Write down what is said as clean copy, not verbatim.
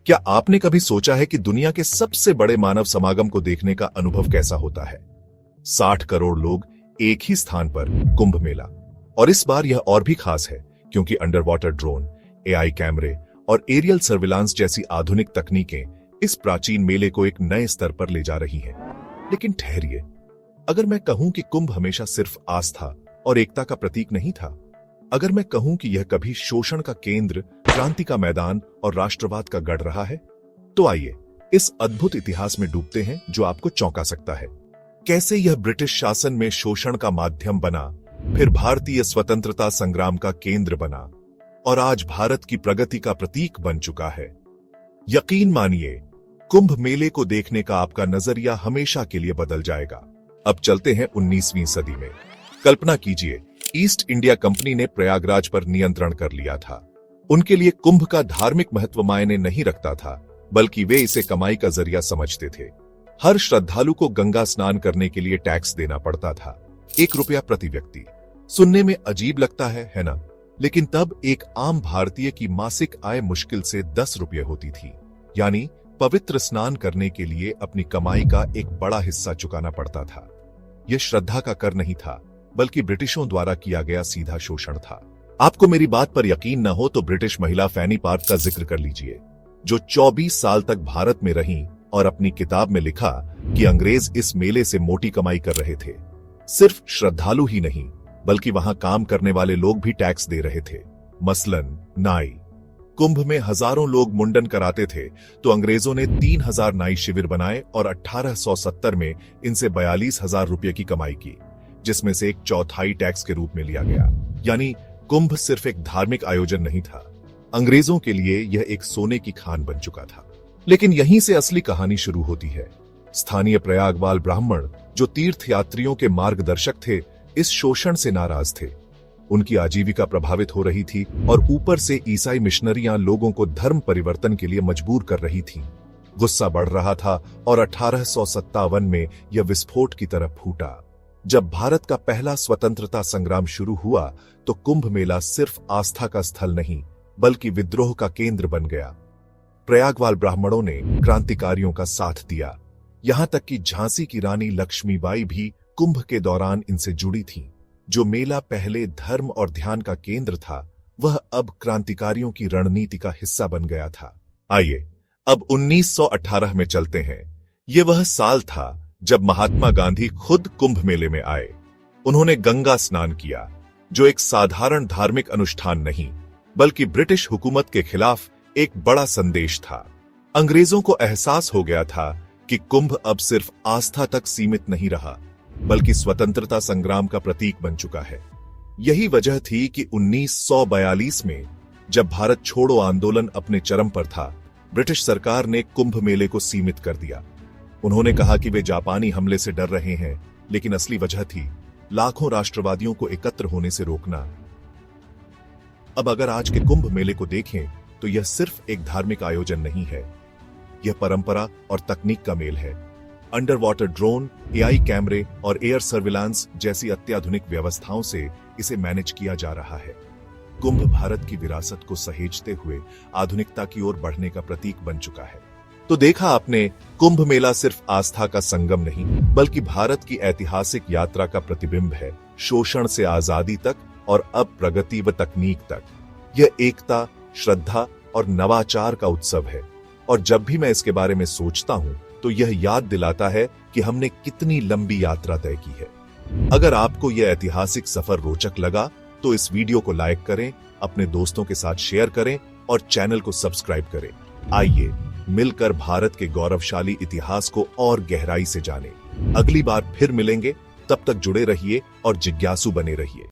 क्या आपने कभी सोचा है कि दुनिया के सबसे बड़े मानव समागम को देखने का अनुभव कैसा होता है? 60 करोड़ लोग एक ही स्थान पर, कुंभ मेला। और इस बार यह और भी खास है क्योंकि अंडर वाटर ड्रोन, एआई कैमरे और एरियल सर्विलांस जैसी आधुनिक तकनीकें इस प्राचीन मेले को एक नए स्तर पर ले जा रही हैं। लेकिन ठहरिए, अगर मैं कहूं कि कुंभ हमेशा सिर्फ आस्था और एकता का प्रतीक नहीं था, अगर मैं कहूं कि यह कभी शोषण का केंद्र, क्रांति का मैदान और राष्ट्रवाद का गढ़ रहा है, तो आइए इस अद्भुत इतिहास में डूबते हैं जो आपको चौंका सकता है। कैसे यह ब्रिटिश शासन में शोषण का माध्यम बना, फिर भारतीय स्वतंत्रता संग्राम का केंद्र बना और आज भारत की प्रगति का प्रतीक बन चुका है। यकीन मानिए, कुंभ मेले को देखने का आपका नजरिया हमेशा के लिए बदल जाएगा। अब चलते हैं 19वीं सदी में। कल्पना कीजिए, ईस्ट इंडिया कंपनी ने प्रयागराज पर नियंत्रण कर लिया था। उनके लिए कुंभ का धार्मिक महत्व मायने नहीं रखता था, बल्कि वे इसे कमाई का जरिया समझते थे। हर श्रद्धालु को गंगा स्नान करने के लिए टैक्स देना पड़ता था, 1 रुपया प्रति व्यक्ति। सुनने में अजीब लगता है ना? लेकिन तब एक आम भारतीय की मासिक आय मुश्किल से 10 रुपये होती थी, यानी पवित्र स्नान करने के लिए अपनी कमाई का एक बड़ा हिस्सा चुकाना पड़ता था। यह श्रद्धा का कर नहीं था, बल्कि ब्रिटिशों द्वारा किया गया सीधा शोषण था। आपको मेरी बात पर यकीन न हो तो ब्रिटिश महिला फैनी पार्क का जिक्र कर लीजिए, जो 24 साल तक भारत में रहीं और अपनी किताब में लिखा कि अंग्रेज इस मेले से मोटी कमाई कर रहे थे। सिर्फ श्रद्धालु ही नहीं, बल्कि वहां काम करने वाले लोग भी टैक्स दे रहे थे। मसलन नाई। कुंभ में हजारों लोग मुंडन कराते थे, तो अंग्रेजों ने 3000 नाई शिविर बनाए और 1870 में इनसे 42,000 रुपये की कमाई की, जिसमें से 1/4 टैक्स के रूप में लिया गया। यानी कुंभ सिर्फ एक धार्मिक आयोजन नहीं था, अंग्रेजों के लिए यह एक सोने की खान बन चुका था। लेकिन यहीं से असली कहानी शुरू होती है। स्थानीय प्रयागवाल ब्राह्मण, जो तीर्थयात्रियों के मार्गदर्शक थे, इस शोषण से नाराज थे। उनकी आजीविका प्रभावित हो रही थी और ऊपर से ईसाई मिशनरियां लोगों को धर्म परिवर्तन के लिए मजबूर कर रही थीं। गुस्सा बढ़ रहा था और 1857 में यह विस्फोट की तरफ फूटा। जब भारत का पहला स्वतंत्रता संग्राम शुरू हुआ, तो कुंभ मेला सिर्फ आस्था का स्थल नहीं, बल्कि विद्रोह का केंद्र बन गया। प्रयागवाल ब्राह्मणों ने क्रांतिकारियों का साथ दिया, यहां तक कि झांसी की रानी लक्ष्मीबाई भी कुंभ के दौरान इनसे जुड़ी थीं। जो मेला पहले धर्म और ध्यान का केंद्र था, वह अब क्रांतिकारियों की रणनीति का हिस्सा बन गया था। आइए अब 1918 में चलते हैं। यह वह साल था जब महात्मा गांधी खुद कुंभ मेले में आए। उन्होंने गंगा स्नान किया, जो एक साधारण धार्मिक अनुष्ठान नहीं, बल्कि ब्रिटिश हुकूमत के खिलाफ एक बड़ा संदेश था। अंग्रेजों को एहसास हो गया था कि कुंभ अब सिर्फ आस्था तक सीमित नहीं रहा, बल्कि स्वतंत्रता संग्राम का प्रतीक बन चुका है। यही वजह थी कि 1942 में, जब भारत छोड़ो आंदोलन अपने चरम पर था, ब्रिटिश सरकार ने कुंभ मेले को सीमित कर दिया। उन्होंने कहा कि वे जापानी हमले से डर रहे हैं, लेकिन असली वजह थी लाखों राष्ट्रवादियों को एकत्र होने से रोकना। अब अगर आज के कुंभ मेले को देखें, तो यह सिर्फ एक धार्मिक आयोजन नहीं है, यह परंपरा और तकनीक का मेल है। अंडर वाटर ड्रोन, एआई कैमरे और एयर सर्विलांस जैसी अत्याधुनिक व्यवस्थाओं से इसे मैनेज किया जा रहा है। कुंभ भारत की विरासत को सहेजते हुए आधुनिकता की ओर बढ़ने का प्रतीक बन चुका है। तो देखा आपने, कुंभ मेला सिर्फ आस्था का संगम नहीं, बल्कि भारत की ऐतिहासिक यात्रा का प्रतिबिंब है, शोषण से आजादी तक और अब प्रगति व तकनीक तक। यह एकता, श्रद्धा और नवाचार का उत्सव है। और जब भी मैं इसके बारे में सोचता हूं, तो यह याद दिलाता है कि हमने कितनी लंबी यात्रा तय की है। अगर आपको यह ऐतिहासिक सफर रोचक लगा, तो इस वीडियो को लाइक करें, अपने दोस्तों के साथ शेयर करें और चैनल को सब्सक्राइब करें। आइए मिलकर भारत के गौरवशाली इतिहास को और गहराई से जानें। अगली बार फिर मिलेंगे, तब तक जुड़े रहिए और जिज्ञासु बने रहिए।